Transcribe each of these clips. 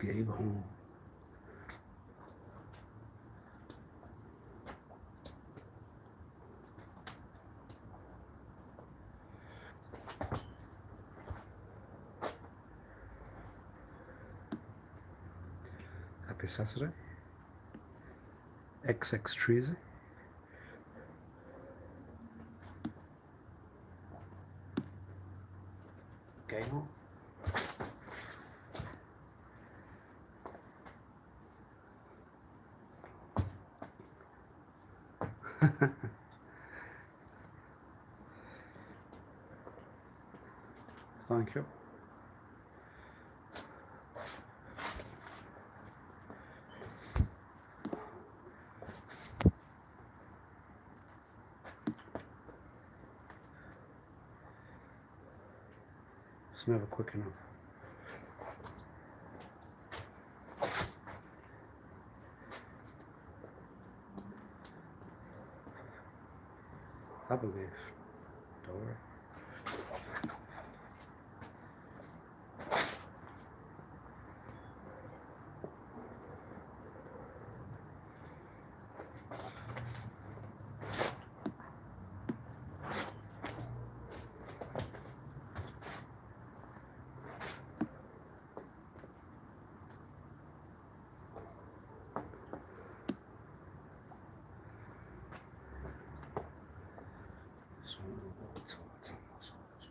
skal jeg even have. Happy Saturday. XX Treasy. Game on. Thank you. It's never quick enough. I believe. Don't worry. So water, that's on as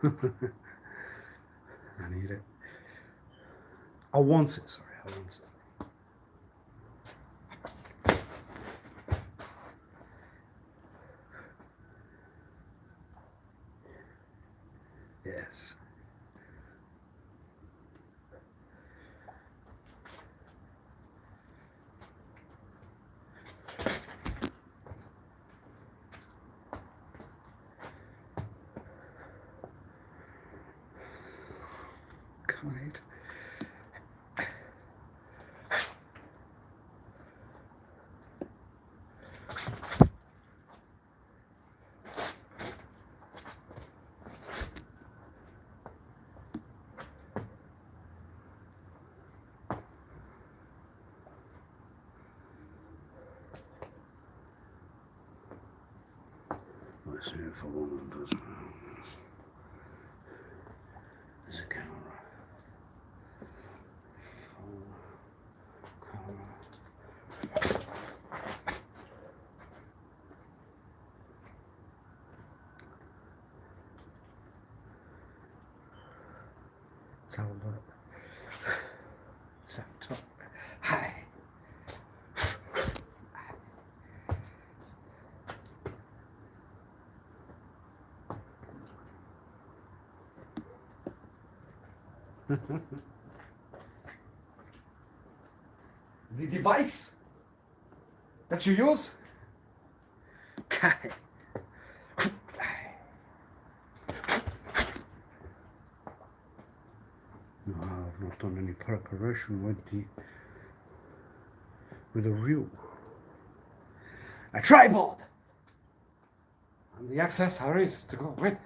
well. I need it. I want it, sorry, I want it. Yes. Kite. Let's see if a woman does it. There's a camera. Tablet. Laptop. Hi. The device that you use? Okay. No, I've not done any preparation with the real a tripod and the accessories to go with.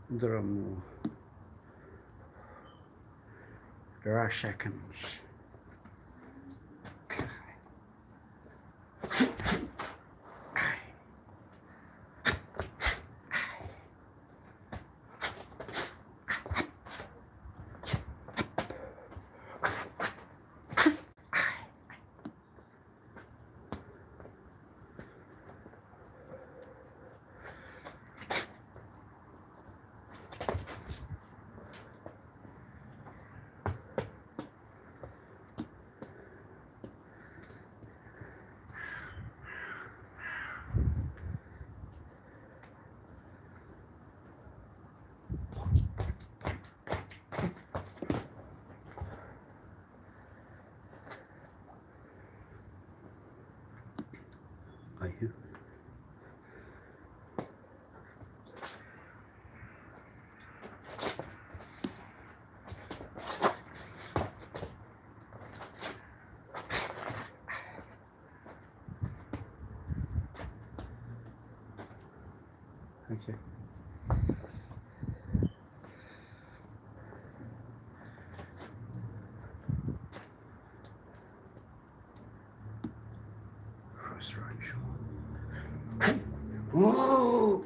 There are more. There are seconds. Okay. Frustration. Whoa!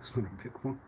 It's not a big one.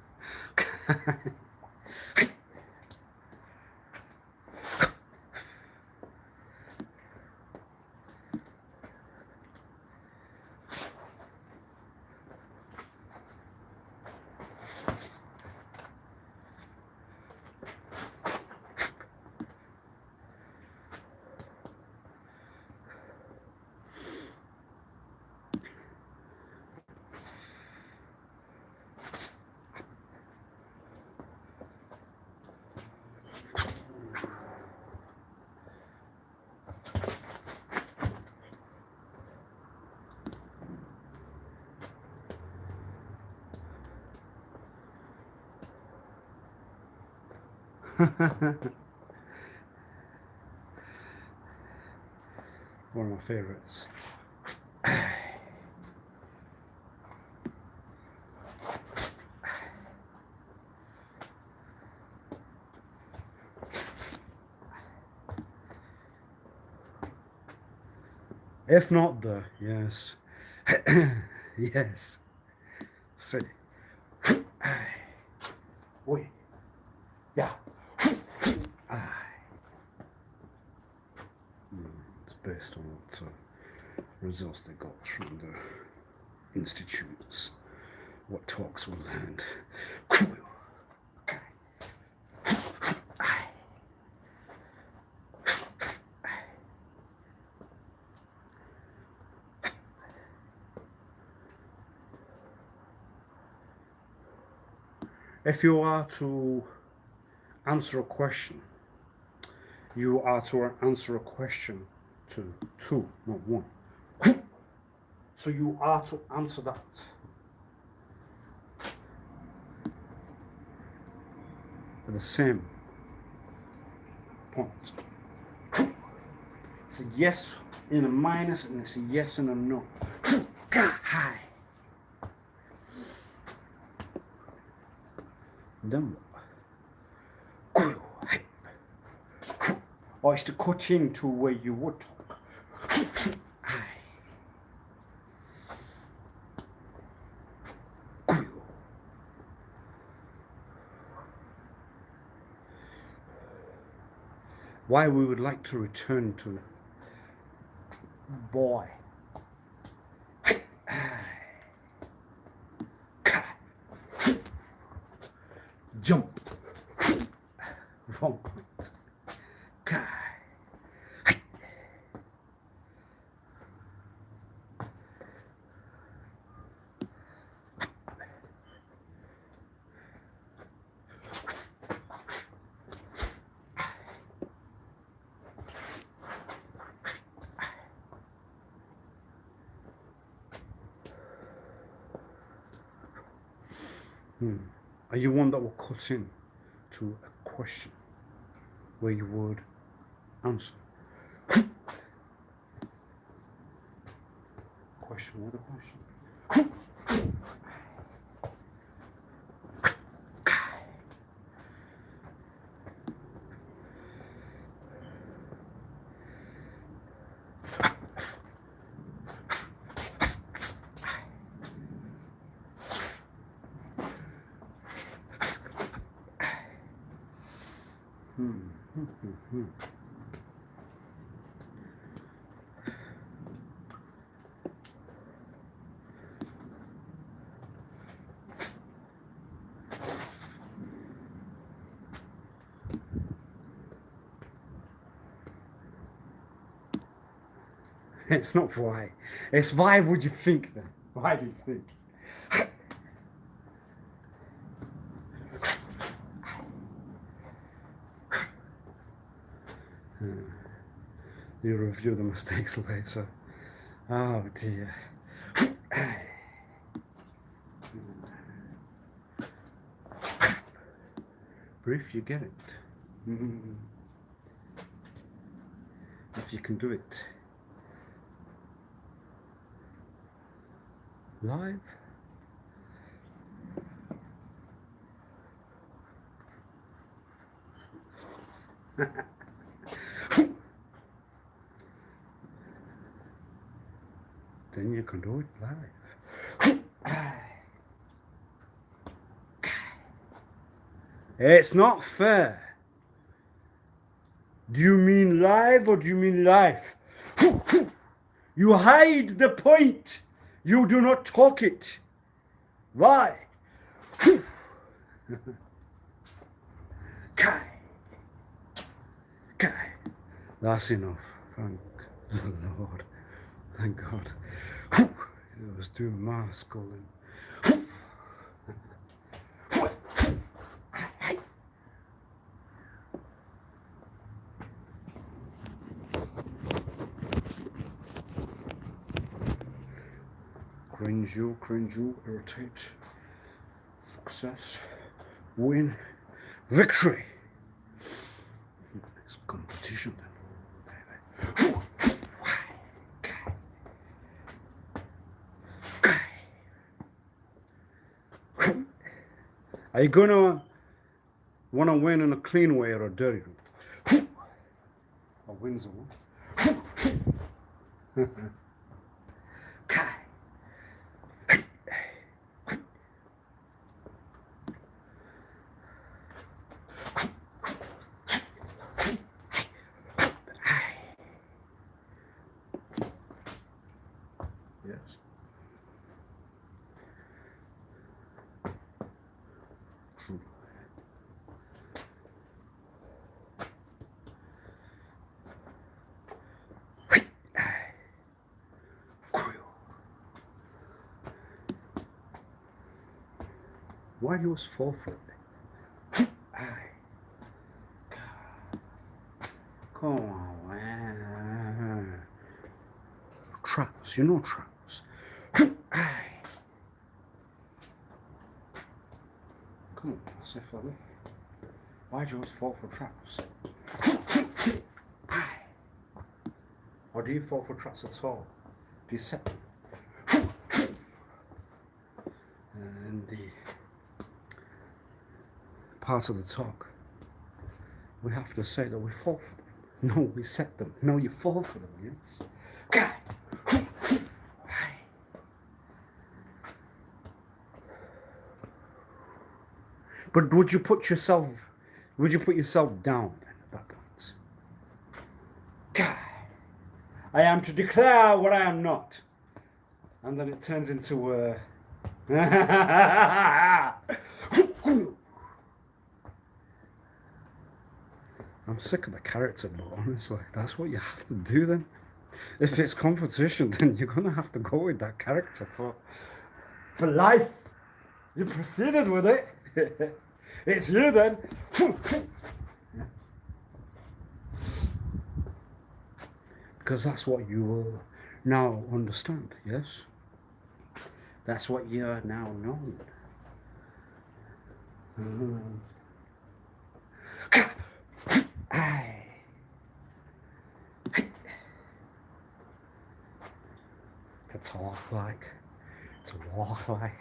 One of my favorites. If not the, yes. Yes. See. Oi. Yeah. It's based on what results they got from the institutes, what talks were learned. If you are to answer a question, you are to answer a question to two, not one. So you are to answer that. At the same point. It's a yes and a minus, and it's a yes and a no. Hi. Then what? Or it's to cut into where you would talk. Why we would like to return to boy. Jump. Wrong point. Are you one that will cut in to a question where you would answer? Question with a question. It's not why. It's why would you think then? Why do you think? You review the mistakes later. Oh dear. Breathe, you get it. If you can do it live, then you can do it live. It's not fair. Do you mean live or do you mean life? You hide the point. You do not talk it. Why? Kai. Kai. That's enough. Thank the Lord. Thank God. It was doing my sculling. Cringe you, irritate, success, win, victory. It's competition then. Are you gonna wanna win in a clean way or a dirty way? A win's a win. Yes. True. Why do you fall for it? Come on, man. Traps, you know traps. Come on, Wasif Ali. Why do you always fall for traps? Or do you fall for traps at all? Do you set them? And the part of the talk, we have to say that we fall for them. No, we set them. No, you fall for them, yes? But would you put yourself down then at that point? I am to declare what I am not. And then it turns into I'm sick of the character, but honestly, that's what you have to do then. If it's competition, then you're gonna have to go with that character for life. You proceeded with it. It's you then. Because that's what you will now understand, yes? That's what you're now known. To talk like, to walk like.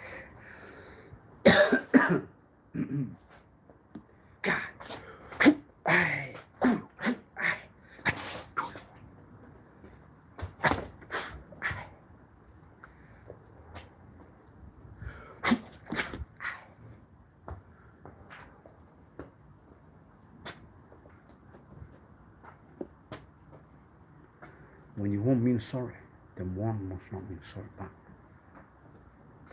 When you won't mean sorry, then one must not mean sorry back.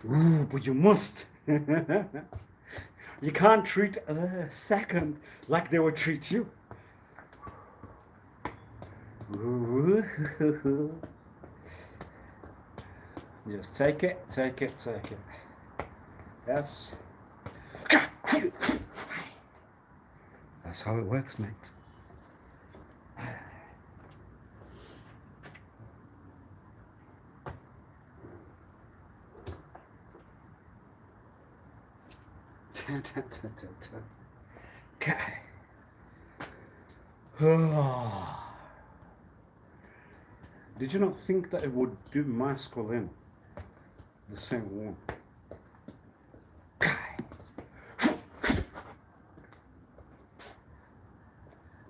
Ooh, but you must. You can't treat a second like they would treat you. Ooh. Just take it, take it, take it. Yes. That's how it works, mate. Okay. Did you not think that it would do masculine? The same one.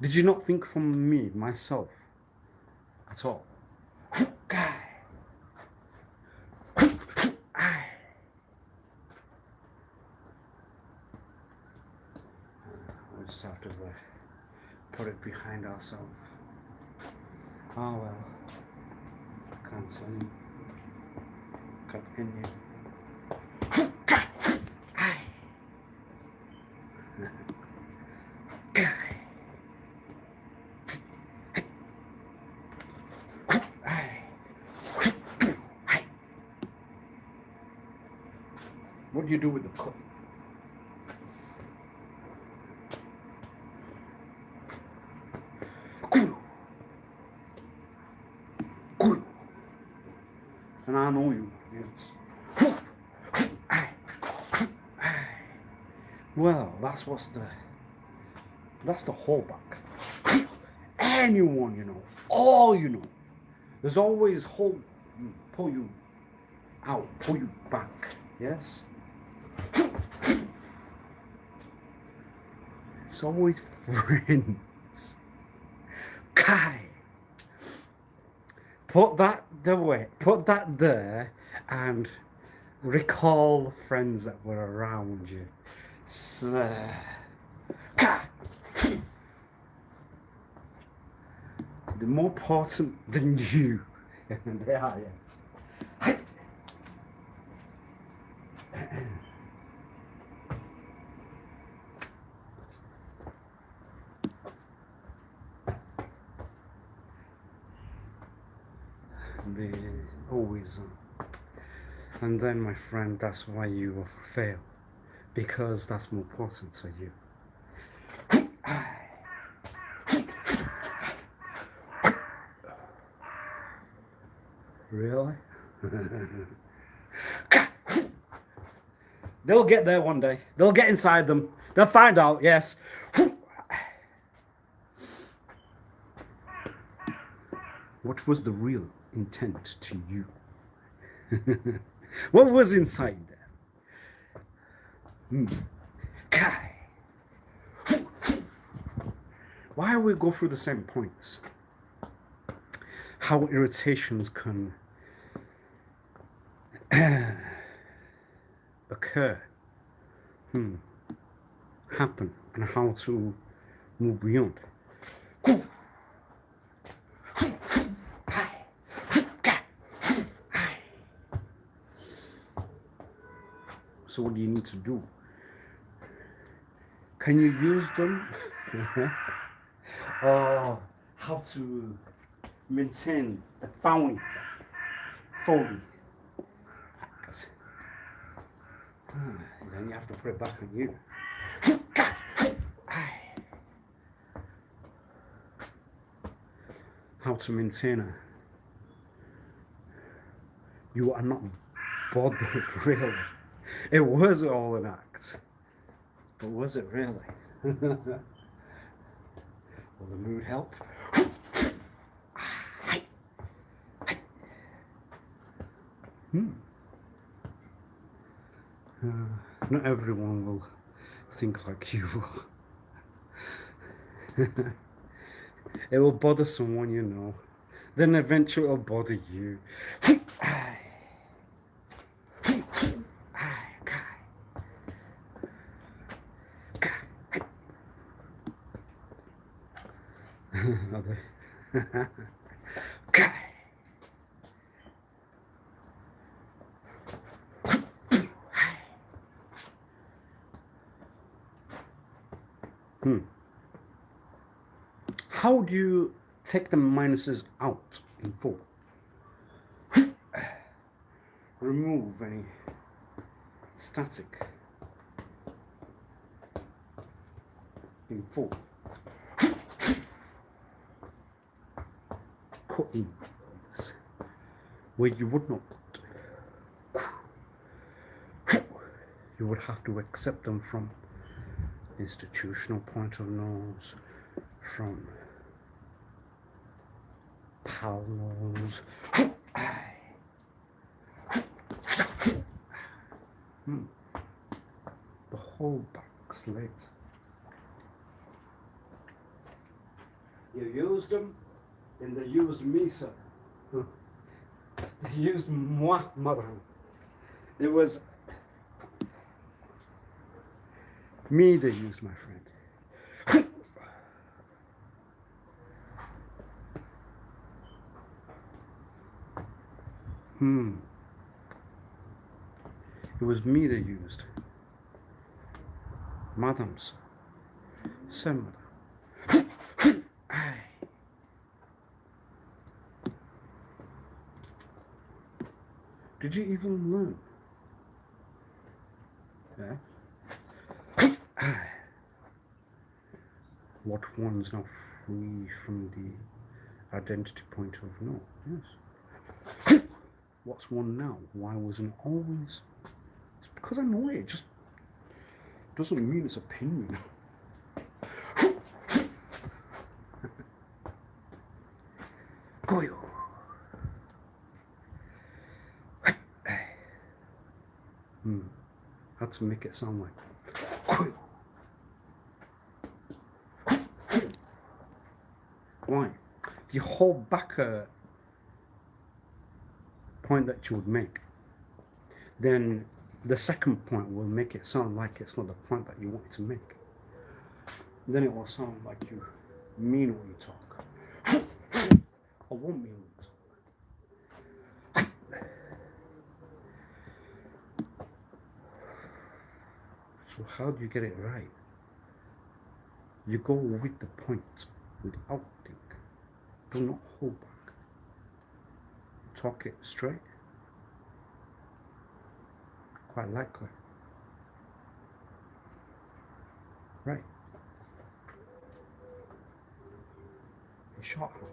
Did you not think from me, myself, at all? We just have to put it behind ourselves. Oh well. Continue. Continue. What do you do with the cup? And I know you, yes. Well, that's the holdback. Anyone, you know, all you know, there's always pull you out, pull you back, yes? It's always friends. Kai. Put that there and recall friends that were around you. So, they're more important than you. They are, yes. They always and then, my friend, that's why you will fail, because that's more important to you. Really? They'll get there one day. They'll get inside them. They'll find out, yes. What was the real intent to you? What was inside there? Kai. Why we go through the same points? How irritations can occur, happen, and how to move beyond. So what do you need to do? Can you use them? Or how to maintain the founding folding act? Then you have to put it back on you. How to maintain a... You are not bothered, really. It was all an act. But was it really? Will the mood help? Not everyone will think like you will. It will bother someone, you know. Then eventually it'll bother you. How do you take the minuses out in full? Remove any static in full. Cut in where you would not. You would have to accept them from institutional point of nose, from Paulo's. The whole back's legs. You used them, and they used me, sir. They used moi, mother. It was me they used, my friend. It was me they used. Madams. Sir, madam. Did you even learn? Yeah. What one's not free from the identity point of no? Yes. What's one now? Why wasn't always? It's because I know it. It just doesn't mean it's opinion. Goyo. Had to make it sound like. Why? If you hold back a point that you would make, then the second point will make it sound like it's not the point that you wanted to make. Then it will sound like you mean what you talk. Or won't mean what you talk. So how do you get it right? You go with the point without think. Do not hold back. Talk it straight. Quite likely. Right. In shorthand.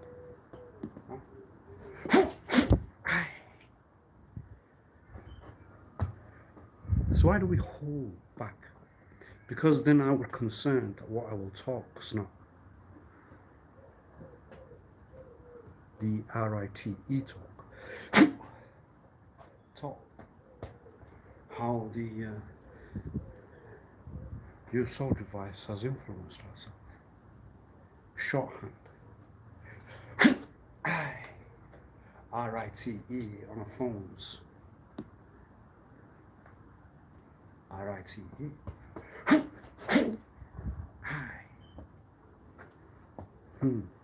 So why do we hold back? Because then I we're concerned that what I will talk is not the RITE talk. Talk. How the your soul device has influenced us. Shorthand. RITE on our phones. RITE.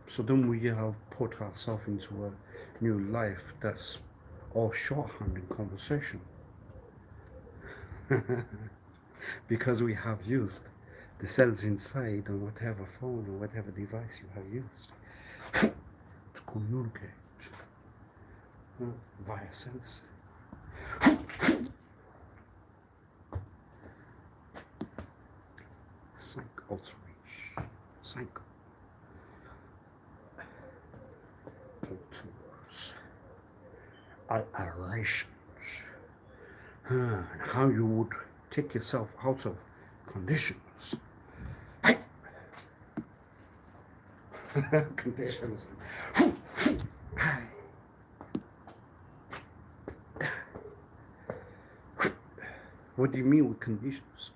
So then we have put ourselves into a new life that's all shorthand in conversation. Because we have used the cells inside on whatever phone or whatever device you have used to communicate via sense. Psych alteration. Psych alters. Alterations. And how you would take yourself out of conditions. Conditions. What do you mean with conditions?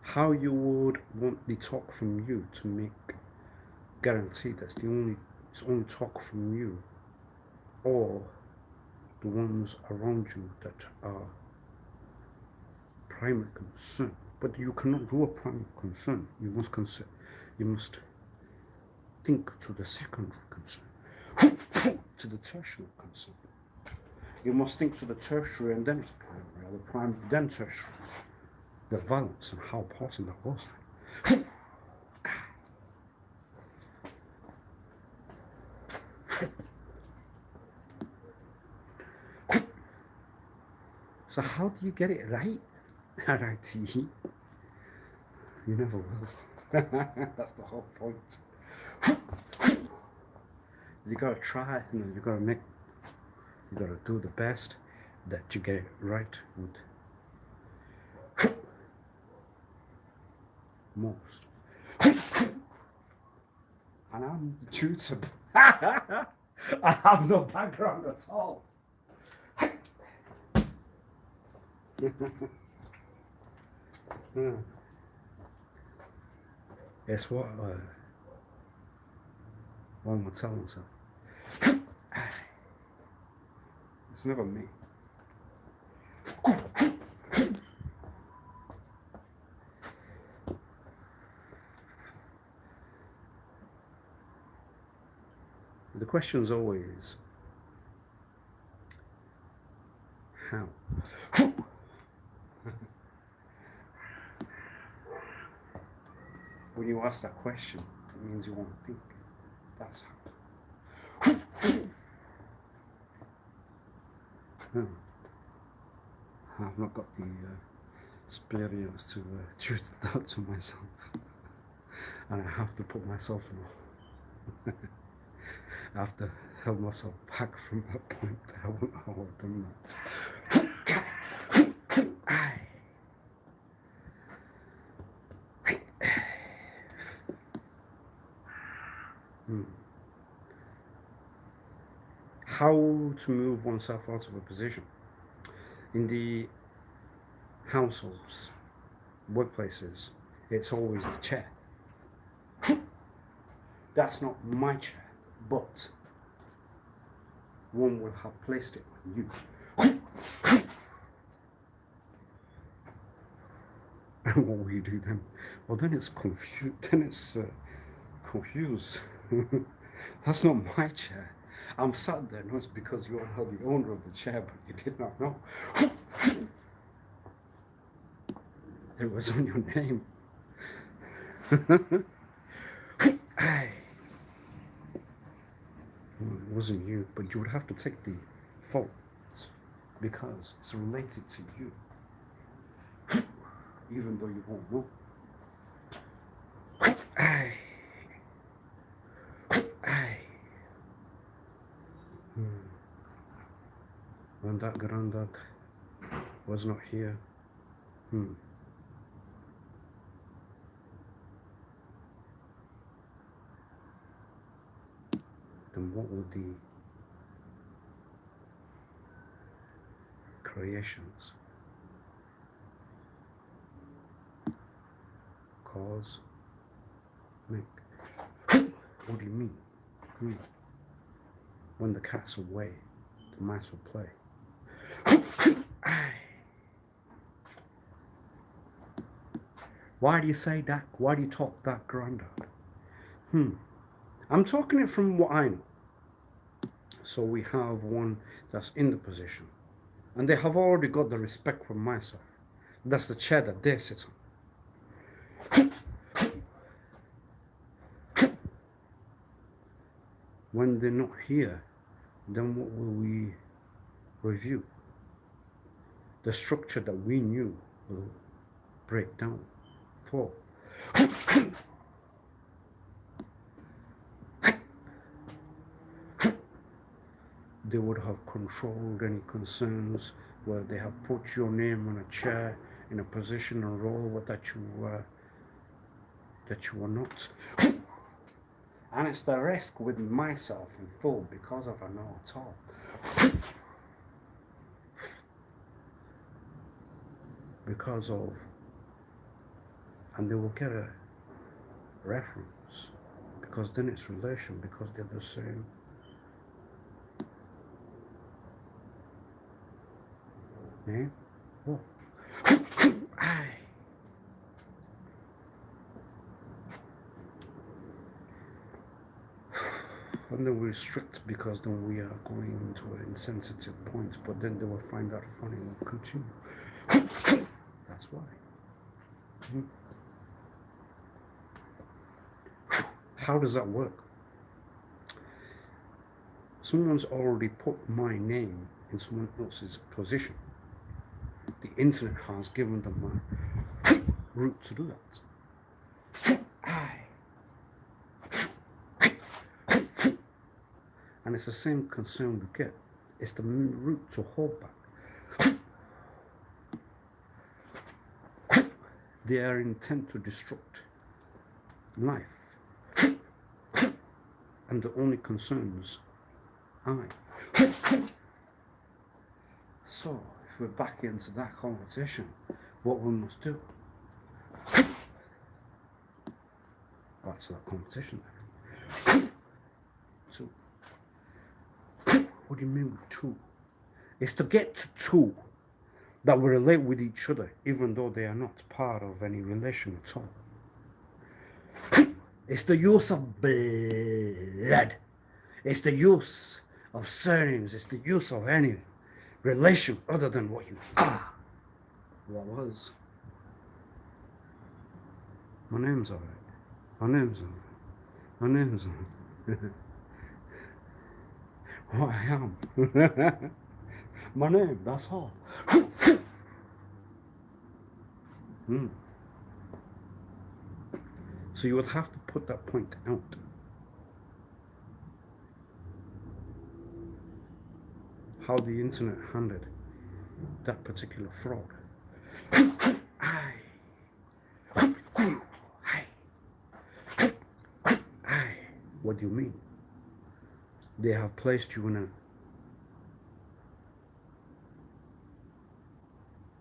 How you would want the talk from you to make guarantee that's it's only talk from you or the ones around you that are primary concern. But you cannot do a primary concern. You must think to the secondary concern, to the tertiary concern. You must think to the tertiary and then it's primary, or the primary then tertiary. The valence and how important that was. So how do you get it right? RITE? You never will. That's the whole point. You gotta try, you gotta do the best that you get it right with most. And I'm the tutor. I have no background at all. It's what one would tell himself. It's never me. The question is always, how? When you ask that question, it means you want to think. That's how. I've not got the experience to choose that to myself. And I have to put myself in. I have to hold myself back from that point. I won't have done that. How to move oneself out of a position. In the households, workplaces, it's always the chair. That's not my chair, but one will have placed it on you. And what will you do then? Well, then it's confused. Confused. That's not my chair. I'm sat there not because you are the owner of the chair, but you did not know. It was on your name. It wasn't you, but you would have to take the fault because it's related to you, even though you won't know. When that granddad was not here, then what would the creations cause make? What do you mean? When the cat's away, the mice will play. Why do you say that? Why do you talk that, granddad? I'm talking it from what I know. So we have one that's in the position, and they have already got the respect from myself. That's the chair that they sit on. When they're not here, then what will we review? The structure that we knew will break down, fall. They would have controlled any concerns where they have put your name on a chair in a position and role that you are not. And it's the risk with myself in full because of I know at all. Because of, and they will get a reference because then it's relation because they're the same. Name? What? And then we restrict because then we are going to an insensitive point, but then they will find that funny and will continue. That's why. How does that work? Someone's already put my name in someone else's position. The internet has given them a route to do that. And it's the same concern we get. It's the route to hold back. They are intent to destruct. life. And the only concerns I. So, if we're back into that competition, what we must do? That's that competition. Two. What do you mean with two? It's to get to two that will relate with each other, even though they are not part of any relation at all. It's the use of blood. It's the use of surnames. It's the use of any relation other than what you are. What was? My name's alright. My name's alright. My name's alright. What I am. My name, that's all. So you would have to put that point out. How the internet handled that particular fraud. What do you mean? They have placed you in a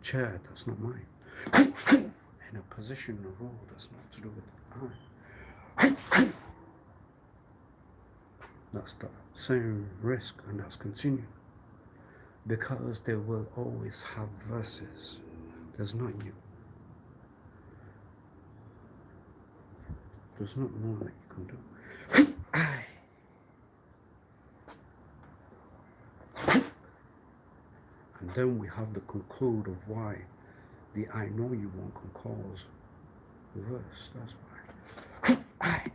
chair that's not mine. In a position, a role that's not to do with I. That's the same risk, and that's continued. Because they will always have verses. There's not you. There's not more that you can do. I. And then we have the conclude of why the I know you one can cause reverse. That's why. I.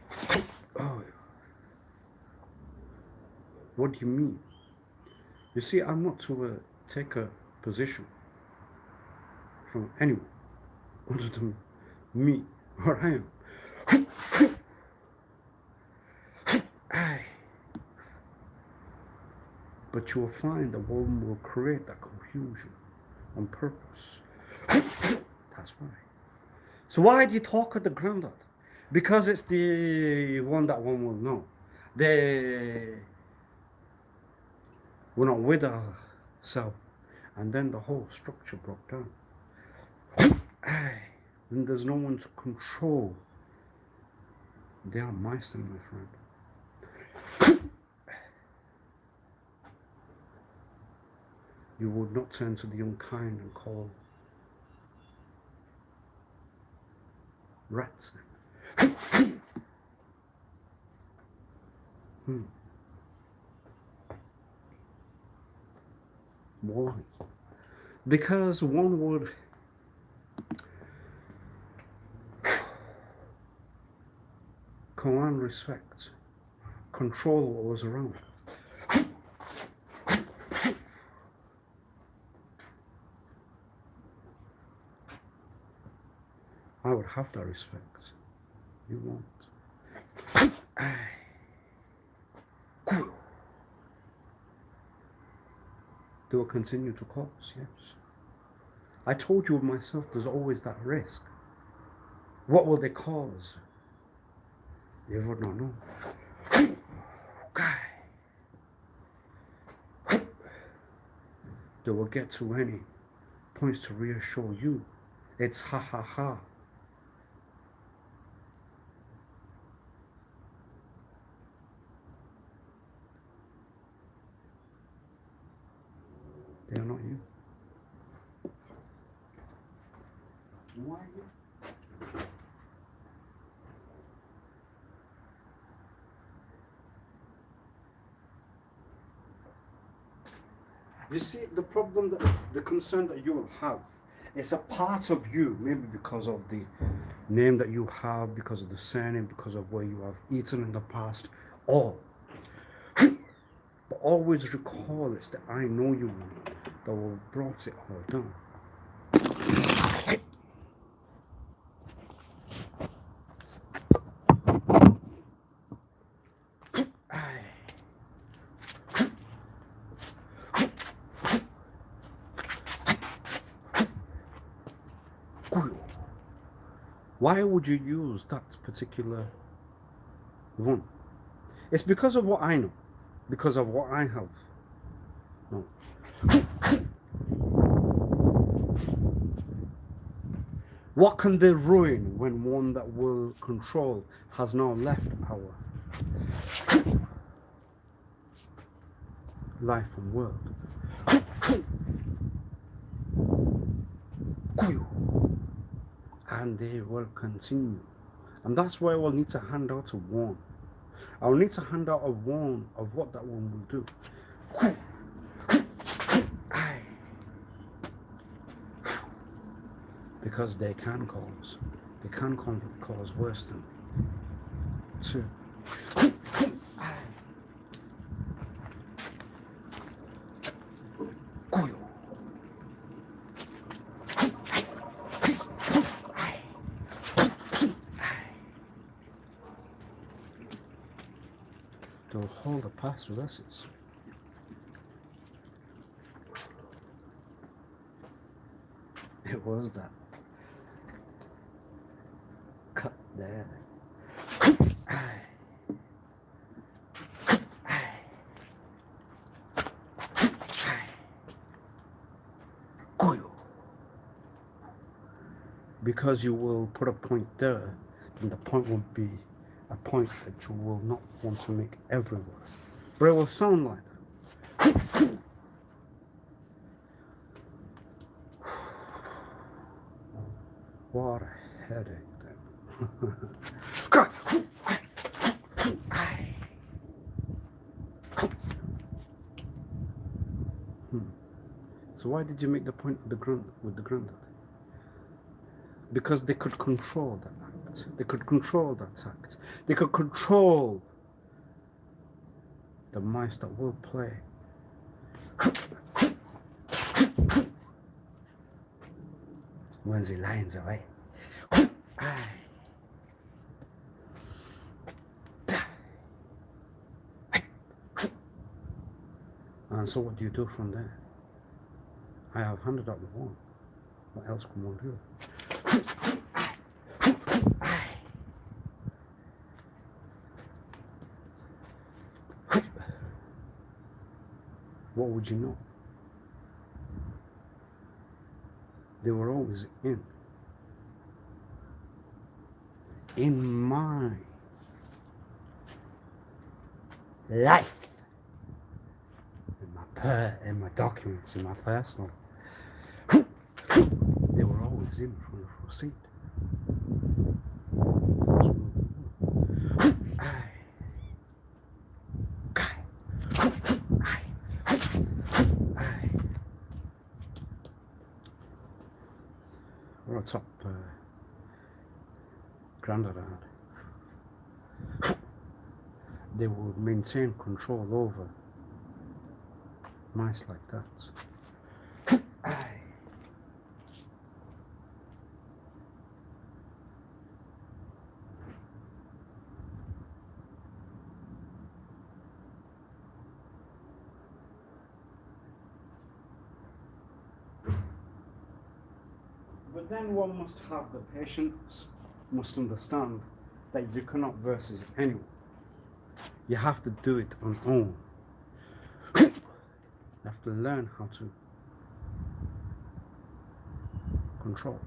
Oh. What do you mean? You see, I'm not to take a position from anyone other than me, or I am. But you will find that one will create that confusion on purpose. That's why. So why do you talk of the granddad? Because it's the one that one will know. They were not with ourselves, and then the whole structure broke down. Then there's no one to control. They are mice, my friend. You would not turn to the unkind and call rats then. Why? Because one would command respect, control what was around. I would have that respect. You won't. They will continue to cause, yes. I told you myself, there's always that risk. What will they cause? You would not know. They will get to any points to reassure you. It's ha ha ha. They are not you. Why are you? You see, the problem, the concern that you will have, is a part of you, maybe because of the name that you have, because of the surname, because of where you have eaten in the past, all. But always recall it's the I know you one that will brought it all down. Why would you use that particular one? It's because of what I know, because of what I have. No. What can they ruin when one that will control has now left our life and world? And they will continue. And that's why we'll need to hand out a warn. I'll need to hand out a warn of what that one will do. Because they can cause worse than two. They'll hold a pass with us. It was that cut there. Because you will put a point there, and the point will be a point that you will not want to make everywhere. But it will sound like that. What a headache then. So why did you make the point with the granddad? Because they could control that act. They could control that act. They could control the mice that will play. When the lion's away. And so what do you do from there? I have handed out the warn. What else can one do? What would you know? They were always in my life, in my documents, in my personal. They were always in for a seat. Or a top granddad had. They would maintain control over mice like that. But then one must have the patience, must understand that you cannot versus anyone. You have to do it on own. You have to learn how to control.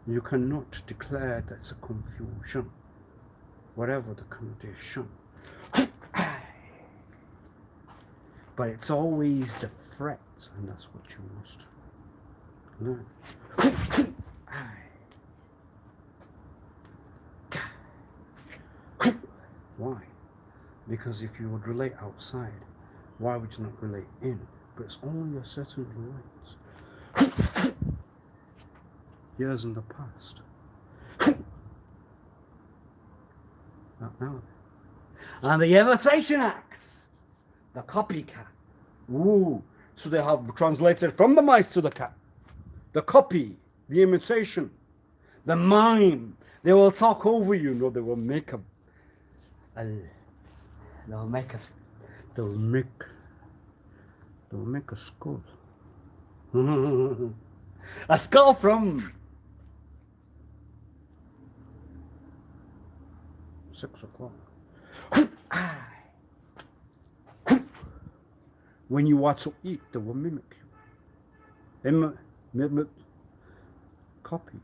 You cannot declare that it's a confusion, whatever the condition. But it's always the threat, and that's what you must learn. Why? Because if you would relate outside, why would you not relate in? But it's only a certain rights. Years in the past. Not now. And the Imitation Act. The copycat. Ooh. So they have translated from the mice to the cat. The copy, the imitation, the mime. They will talk over you. No, they will make they'll make a skull. A skull from 6 o'clock. When you are to eat, they will mimic you. Mimic, copy.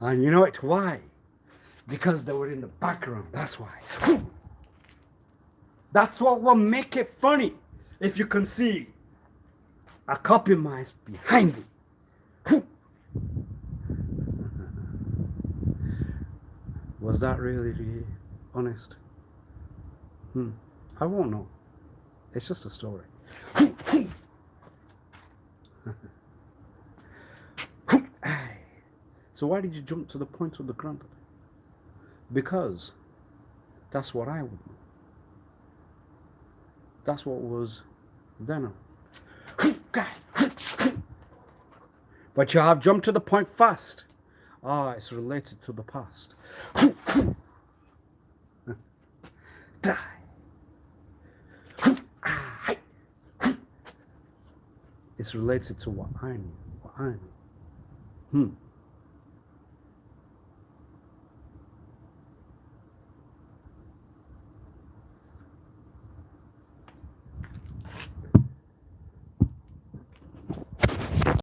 And you know it why? Because they were in the background. That's why. That's what will make it funny. If you can see a copy mice behind it. Was that really honest? I won't know. It's just a story. So why did you jump to the point of the granddad? Because that's what I would know. That's what was then. But you have jumped to the point fast. It's related to the past. It's related to what I knew.